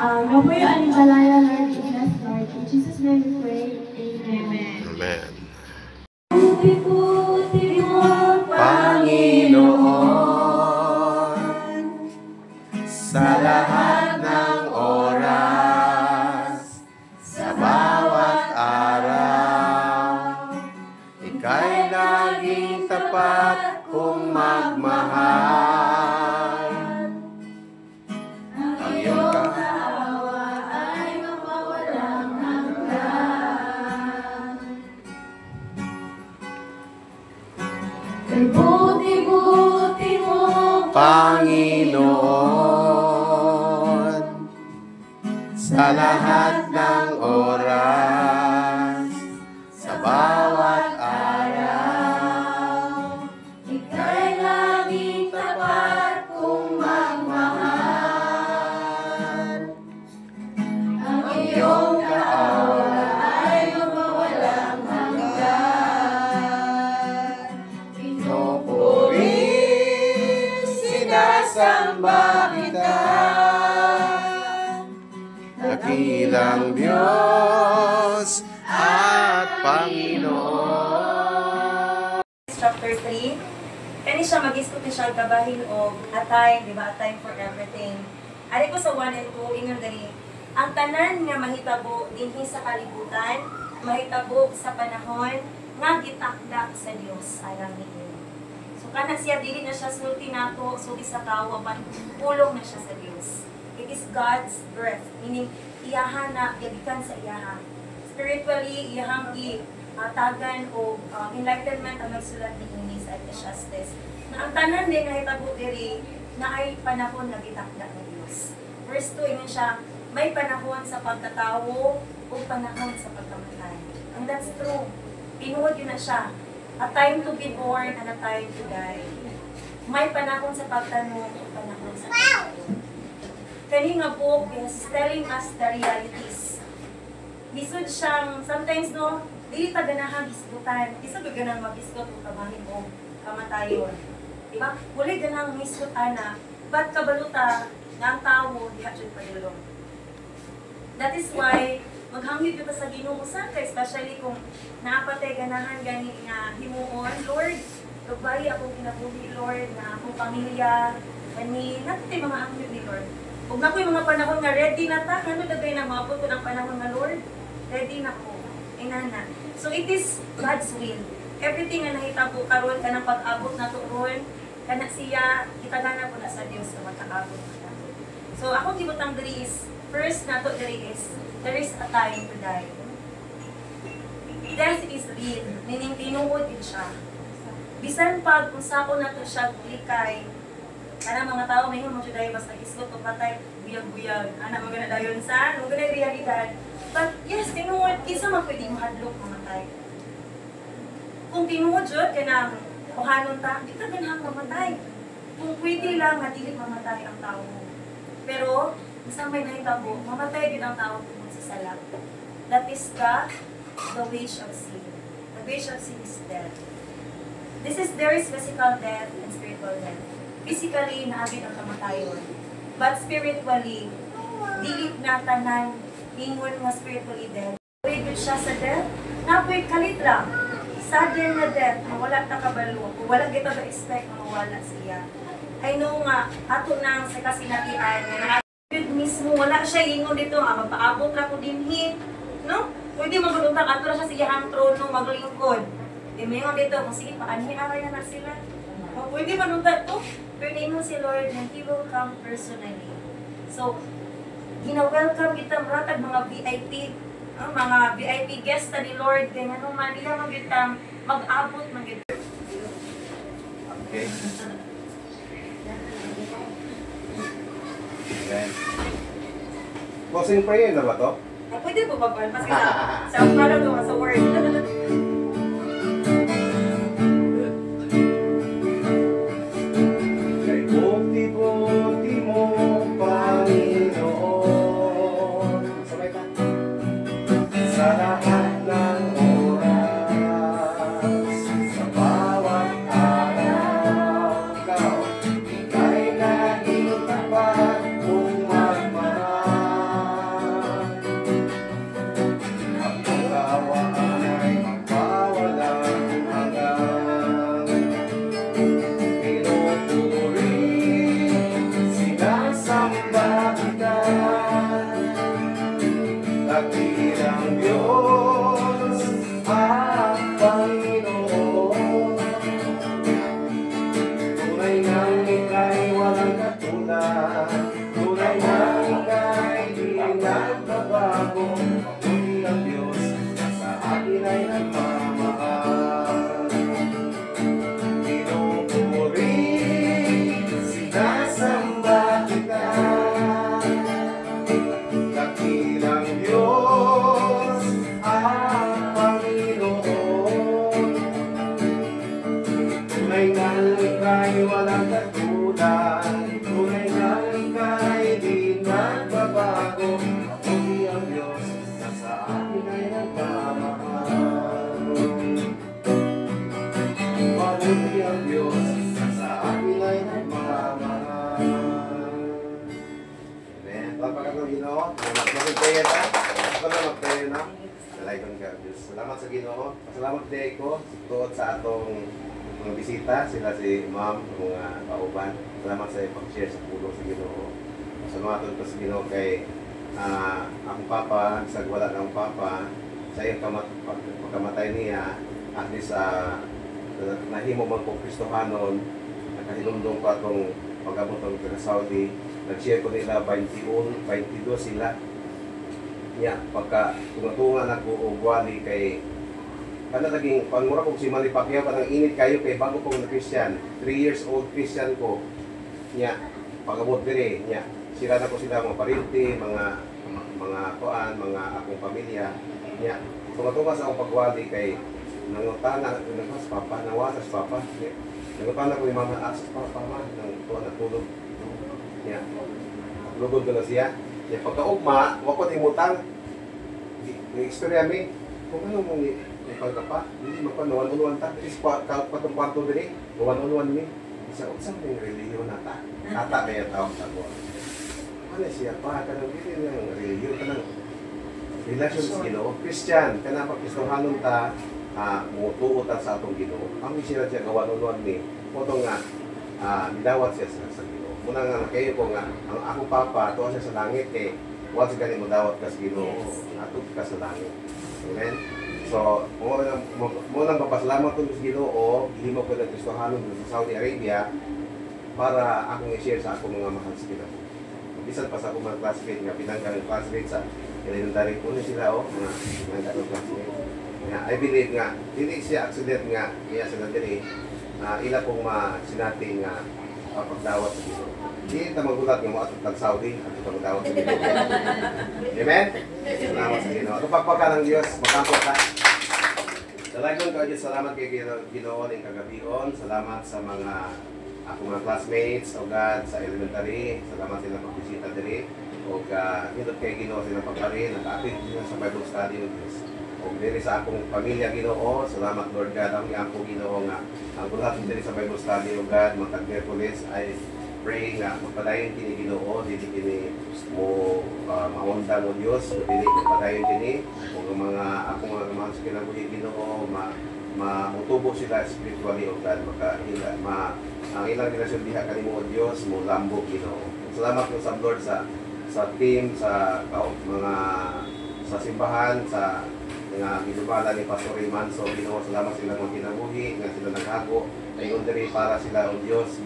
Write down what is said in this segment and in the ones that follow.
Huwag po yung animalaya, Lord, bless, Lord. In Jesus' name we pray. Amen. Amen. Puti-puti mo, Panginoon, sa lahat ng oras, sa bawat araw, ika'y laging tapat kung magmahal. Ang iyong kaawa ay mapawalang hanggan. Kay buti-buti mo, Panginoon, sa lahat ng oras, sa bawat araw, ika'y laging tapat kung magmahal. Ang iyong kaawa ay mapawalang hanggan. Pinupuri, sinasamba kita, dakilang Diyos at Panginoon. Chapter 3, kani siya mag-istot ni siya kabahin o a time, di ba? A time for everything. Ari ko sa 1 and 2, ingon gani, ang tanan nga mahitabo dinhi sa kalibutan, mahitabo sa panahon nga gitakda sa Dios alang ninyo. So kana siya dili na siya sulti nato, sulti sa kawa, but pulong na siya sa Dios. It is God's breath, meaning iyaha na gikan sa iyaha. Spiritually, iyahang tagan o enlightenment ang nagsulat ni Ini sa Ecclesiastes. Na ang tanan din na hitabo diri na ay panahon na gitakda ng Dios. Verse 2, ingon siya, may panahon sa pagkatawo o panahon sa pagkamatay. And that's true. Tinuod yun na siya. A time to be born and a time to die. May panahon sa pagtanong o panahon sa pagtanong. Kani nga book is telling us the realities. Lisod siyang, sometimes no, dili ta ganahan gisgutan. Isa ba ganang mag-isgot o kabahin o kamatayon? Diba? Muli ganang misgot ana, ba't kabaluta nga ang tao di adjud padulong? That is why maghangyo kita sa Ginoo sa especially kung naapatay ganahan gani nga himuon, Lord, lugbay akong kinabuhi, Lord, na akong pamilya, gani, natin mga hangyo ni Lord. Kung na ko yung mga panahon nga ready na ta, ano dagay na maabot ko ng panahon nga Lord? Ready na ko. Inana. So it is God's will. Everything nga nahitabo karon kanang pag-abot na turon, kana siya kitagana ko na sa Dios na magkaabot na. So akong gibutang diri is first nato diri is there is a time to die. Death is real, meaning tinuod din siya. Bisan pag kung sako nato siya likay, ana mga tao may mo siya dahil basta isgot o patay, buyag-buyag. Ana mga na dayon sa, mga na realidad. But yes, tinuod, kisa man pwede mahadlok mamatay. Kung tinuod yun, kanang kuhanon ta, di ka ganhang mamatay. Kung pwede lang, dili mamatay ang tao. Pero, isang may nahitabo, mamatay din ang tao tungkol sa sala. That is the wage of sin. The wage of sin is death. There is physical death and spiritual death. Physically, naabit ang kamatayon. But spiritually, dili na tanan, ingon nga spiritually death. Pwede siya sa death, napoy kalit lang. Sudden na death, mawala ta kabalo. Kung wala kita ba-expect, mawala siya. I know nga, ato nang sa kasinatian, mismo, wala siya ingon dito, magpaabot ra ko dinhi. No? Pwede maglutang, ato ra siya sa iyang trono, maglingkod. Di mo ingon dito, kung sige, paanhi aray na sila. Pwede manunta to, pero ingon si Lord na He will come personally. So, gina-welcome kita maratag mga VIP, mga VIP guest ni Lord, kaya nga man nila magitang mag-abot magit. Okay. Amen. Closing prayer na ba to? Pwede po pag-alpas kita. Sa para doon sa word. Buti-buti mo, Panginoon, sabay ka. Sa lahat ng oras, sa bawat araw, ikaw, ika'y naging tapat kung magmahal. Tunay na ika'y di nagbabago. Mabuti ang Diyos sa akin ay nagmamahal. Pinupuri, sinasamba kita. Dakilang Diyos ang Panginoon. Tunay na ika'y walang katulad. Tunay na ika'y di nagbabago. Mabuti ang Diyos na sa akin ay nagmamahal. Mabuti ang Diyos na sa akin ay nagmamahal. Amen. Pagpakan ng Ginoo. Magtayo na. Magtayo na. Salamat ka, Diyos. Salamat sa Ginoo. Salamat day ko. Tuot sa atong mga bisita. Sila si Ma'am, mga kauban. Salamat sa pag-share sa pulong sa Ginoo. Salamat ko sa Ginoo kay akong papa, sa wala ng papa, sa iyong pagkamatay niya, at least nahimo man kong Kristohanon, nakahilumdong ko atong pag-abot ng taga-Saudi. Nag-share ko nila 21, 22 sila. Pagka tunga-tunga na ko o buwali kay naging pangmura kong si Manny Pacquiao kanang init kayo kay bago kong na-Christian. 3 years old Christian ko. Pag-abot dire, sila na ko sila mga parinti, mga akong pamilya. Tunga-tunga sa akong pagwali kay nangutana, nagpas papa, nawasas papa. Nangutana ko yung mga asas papa man, nang tuwa na tulog. Lugod ko na siya. Pagka-ugma, wakot imutang. Yung istorya mi, kung ano mong ipagkapa, hindi magpanawan-unuan ta. Is patong kwarto din gawan-unuan mi. Isa, unsang yung reliyon nata. Ata kaya tawag sa ko. Ano siya pa, kanang hindi ng reliyon, kanang relasyon sa Ginoo. Christian, kanang pag-Kristohanon ta, mutuo ta sa atong Ginoo. Ang sila siya gawan-unuan mi, kung nga, nilawat siya sa Ginoo. Muna nga kayo ko nga, ang akong papa, tuwa siya sa langit eh, once ganit mo dawat ka sa Ginoo, atog ka sa langit. Amen? So, munang papasalamat ko sa Ginoo, himo ko ng Kristohanon sa Saudi Arabia para akong i-share sa akong mga mahal sa Ginoo. Bisan pa sa akong mga classmate nga, pinanggaling classmate sa elementary ko sila mga pinanggaling classmate. I believe nga, hindi siya accident nga, kaya sila din ila pong sinati nga pagdawat sa Ginoo. Hindi na magulat nga mo at Saudi at pagdawat sa Ginoo. Amen? Salamat sa Ginoo. Ito pagpaka ng Diyos, magkampot ka. Salamat ka Diyos, salamat kay Ginoo ng kagabion. Salamat sa mga akong mga classmates o God sa elementary. Salamat sila pagbisita diri. O hindot kay Ginoo sila pagpari. Nag-apit sila sa Bible study o Diyos. O diri sa akong pamilya Ginoo, salamat Lord God. Ang ako Ginoo nga ang buhat diri sa Bible study o God, magtag-Merkulis ay pray nga magpadayon kini Ginoo, dili kini mo maundang o Dios, dili magpadayon kini o mga akong mga mga kinabuhi Ginoo, mamutubo sila spiritually o God, ang ilang relasyon diha kanimo o Dios mo lambok Ginoo. Salamat po sa Lord sa team, sa mga sa simbahan, sa nga ginubala ni Pastor Manso Ginoo. Salamat sila mga kinabuhi nga sila naghago ayon diri para sila o Dios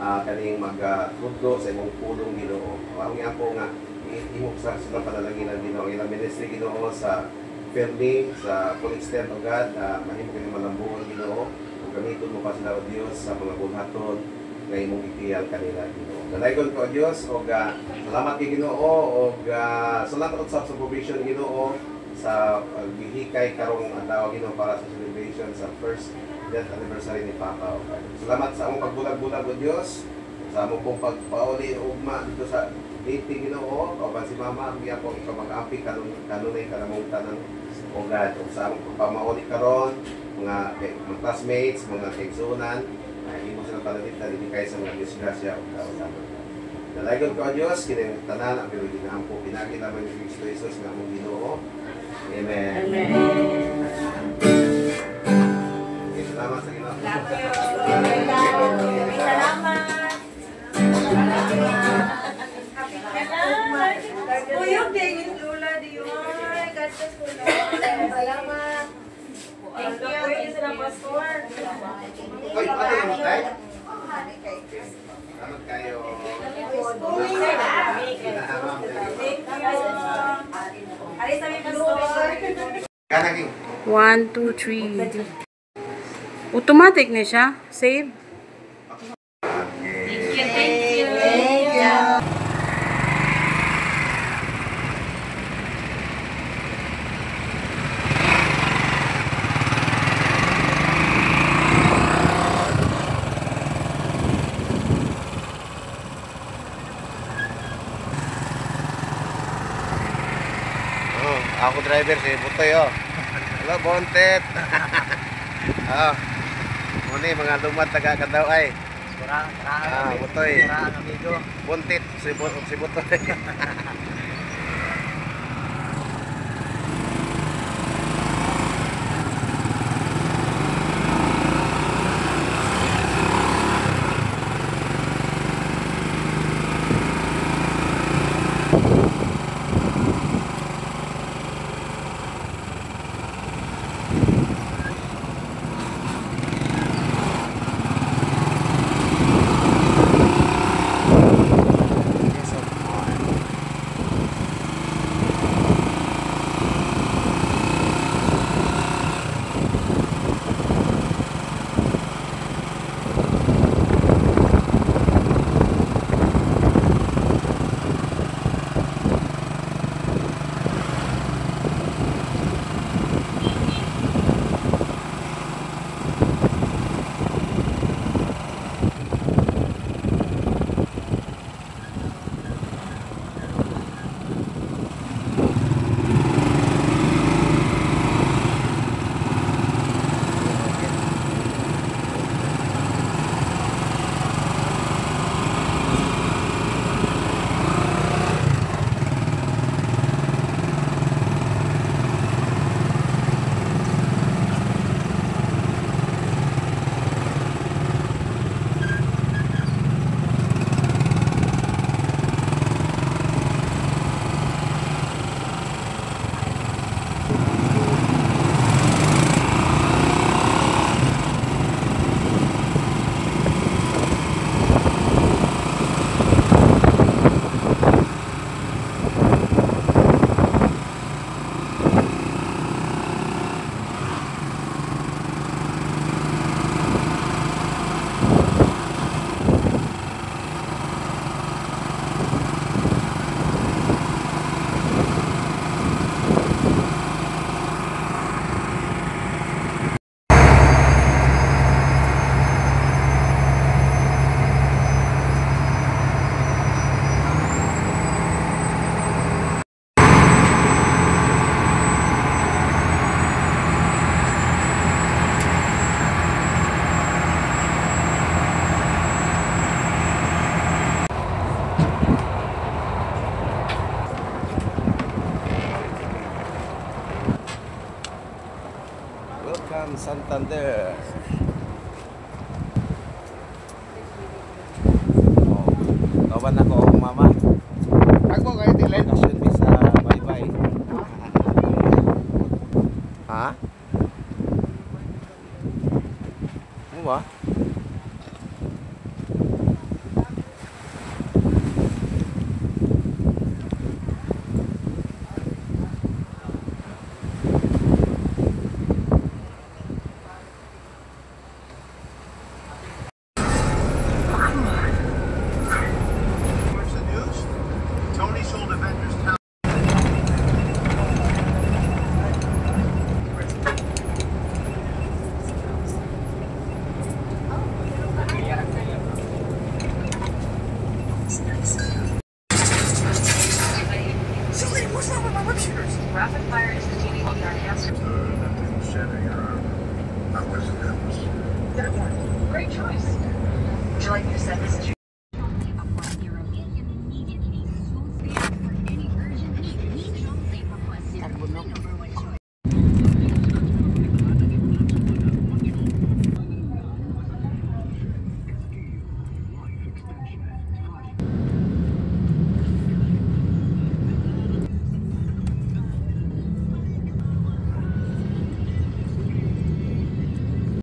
kaning magtudlo sa imong pulong Ginoo. Ang ako nga ihimok sa sila panalaginan Ginoo, ilang ministry Ginoo sa filming, sa full extent o God, mahimo kini malambuon Ginoo. Gamiton mo pa sila o Dios sa mga bulhaton nga imong itiyal kanila Ginoo. Dalaygon ko o Dios o salamat kay Ginoo o salamat sa provision Ginoo sa gihikay karong adlaw Ginoo para sa celebration sa first death anniversary ni Papa. Salamat sa among pagbulag-bulag o Dios, sa among pong pagpauli ugma dito sa dating Ginoo, kauban si Mama, miya po ikaw mag-ampi kanunay kanamong tanan o God. O sa among pagpamauli karon, mga classmates, mga kaigsunan, imo sila palalit na ibigay sa mga disgrasya o kausaban. Dalaygon ko o Dios, kinang tanan ang pinaginaampo, pinagi naman ni Kristo Jesus nga among Ginoo. Amen. Amen. Okay, salamat sa Ginoo. Salamat. Uyog din yung lula diyo. God bless po na. Salamat. Thank you. Thank you sa pastor. Oy, pati mo tayo? Salamat kayo. Alis kami pastor. Kanaging. 1, 2, 3. Automatic na siya. Save. Ako driver si Butoy oh. Hello Bontet. Ah. Muni mga lumad taga Kadaw ay. Butoy. Bontet si Butoy. Welcome Santander.